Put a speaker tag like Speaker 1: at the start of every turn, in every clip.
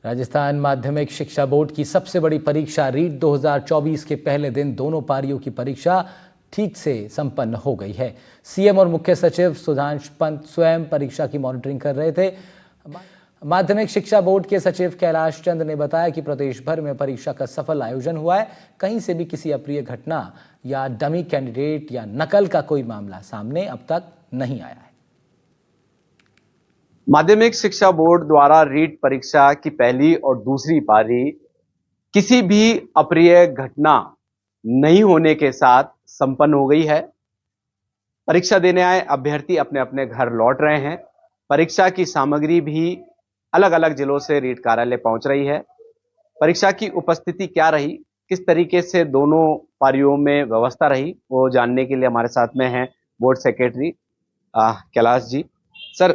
Speaker 1: राजस्थान माध्यमिक शिक्षा बोर्ड की सबसे बड़ी परीक्षा रीट 2024 के पहले दिन दोनों पारियों की परीक्षा ठीक से संपन्न हो गई है। सीएम और मुख्य सचिव सुधांशु पंत स्वयं परीक्षा की मॉनिटरिंग कर रहे थे। माध्यमिक शिक्षा बोर्ड के सचिव कैलाश चंद ने बताया कि प्रदेश भर में परीक्षा का सफल आयोजन हुआ है। कहीं से भी किसी अप्रिय घटना या डमी कैंडिडेट या नकल का कोई मामला सामने अब तक नहीं आया है।
Speaker 2: माध्यमिक शिक्षा बोर्ड द्वारा रीट परीक्षा की पहली और दूसरी पारी किसी भी अप्रिय घटना नहीं होने के साथ संपन्न हो गई है। परीक्षा देने आए अभ्यर्थी अपने अपने घर लौट रहे हैं। परीक्षा की सामग्री भी अलग अलग जिलों से रीट कार्यालय पहुंच रही है। परीक्षा की उपस्थिति क्या रही, किस तरीके से दोनों पारियों में व्यवस्था रही, वो जानने के लिए हमारे साथ में हैं board secretary Kailash ji. Sir,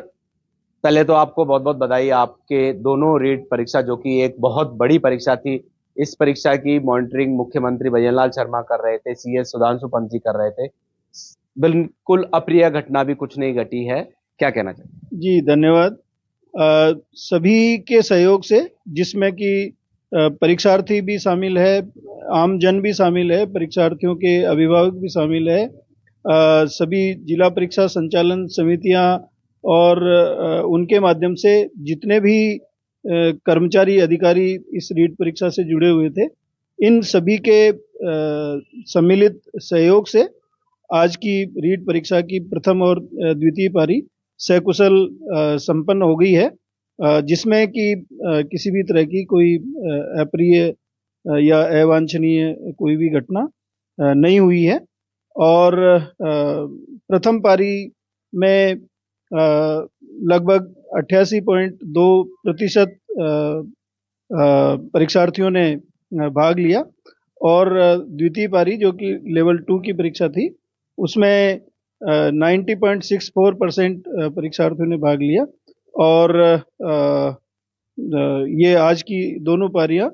Speaker 2: पहले तो आपको बहुत बहुत बधाई। आपके दोनों रीट परीक्षा, जो कि एक बहुत बड़ी परीक्षा थी, इस परीक्षा की मॉनिटरिंग मुख्यमंत्री भजनलाल शर्मा कर रहे थे, सीएस सुधांशु पंत जी कर रहे थे। बिल्कुल अप्रिय घटना भी कुछ नहीं घटी है, क्या कहना चाहिए?
Speaker 3: जी धन्यवाद। सभी के सहयोग से, जिसमें कि परीक्षार्थी भी शामिल है, आम जन भी शामिल है, परीक्षार्थियों के अभिभावक भी शामिल है, सभी जिला परीक्षा संचालन समितियां और उनके माध्यम से जितने भी कर्मचारी अधिकारी इस रीट परीक्षा से जुड़े हुए थे, इन सभी के सम्मिलित सहयोग से आज की रीट परीक्षा की प्रथम और द्वितीय पारी सकुशल संपन्न हो गई है, जिसमें कि किसी भी तरह की कोई अप्रिय या अवांछनीय कोई भी घटना नहीं हुई है। और प्रथम पारी में लगभग 88.2% परीक्षार्थियों ने भाग लिया और द्वितीय पारी, जो कि लेवल 2 की परीक्षा थी, उसमें 90.64% परीक्षार्थियों ने भाग लिया। और ये आज की दोनों पारियां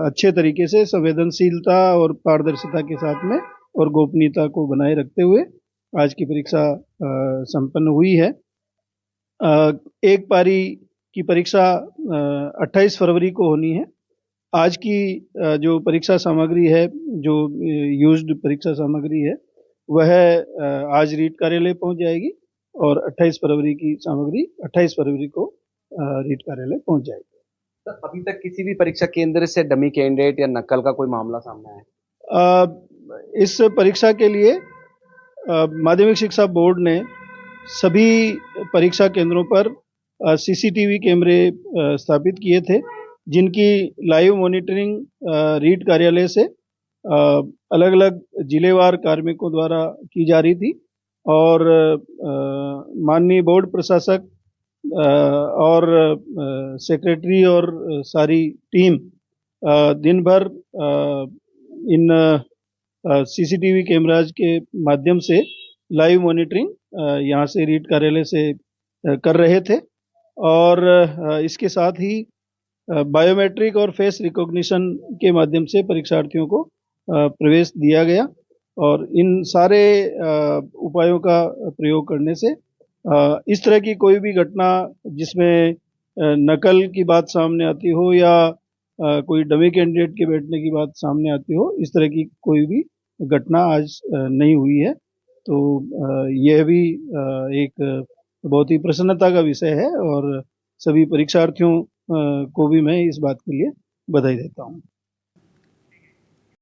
Speaker 3: अच्छे तरीके से संवेदनशीलता और पारदर्शिता के साथ में और गोपनीयता को बनाए रखते हुए आज की परीक्षा संपन्न हुई है। एक पारी की परीक्षा 28 फरवरी को होनी है। आज की जो परीक्षा सामग्री है, जो यूज्ड परीक्षा सामग्री है, वह आज रीट कार्यालय पहुंच जाएगी और 28 फरवरी की सामग्री 28 फरवरी को रीट कार्यालय पहुंच जाएगी।
Speaker 2: तो अभी तक किसी भी परीक्षा केंद्र से डमी कैंडिडेट या नकल का कोई मामला सामने आया?
Speaker 3: इस परीक्षा के लिए माध्यमिक शिक्षा बोर्ड ने सभी परीक्षा केंद्रों पर सीसीटीवी कैमरे स्थापित किए थे, जिनकी लाइव मॉनिटरिंग रीट कार्यालय से अलग अलग जिलेवार कार्मिकों द्वारा की जा रही थी। और माननीय बोर्ड प्रशासक और सेक्रेटरी और सारी टीम दिन भर इन सीसीटीवी कैमराज के माध्यम से लाइव मॉनिटरिंग यहाँ से रीट कार्यालय से कर रहे थे। और इसके साथ ही बायोमेट्रिक और फेस रिकॉग्निशन के माध्यम से परीक्षार्थियों को प्रवेश दिया गया। और इन सारे उपायों का प्रयोग करने से इस तरह की कोई भी घटना जिसमें नकल की बात सामने आती हो या कोई डमी कैंडिडेट के बैठने की बात सामने आती हो, इस तरह की कोई भी घटना आज नहीं हुई है। तो यह भी एक बहुत ही प्रसन्नता का विषय है और सभी परीक्षार्थियों को भी मैं इस बात के लिए बधाई देता हूँ।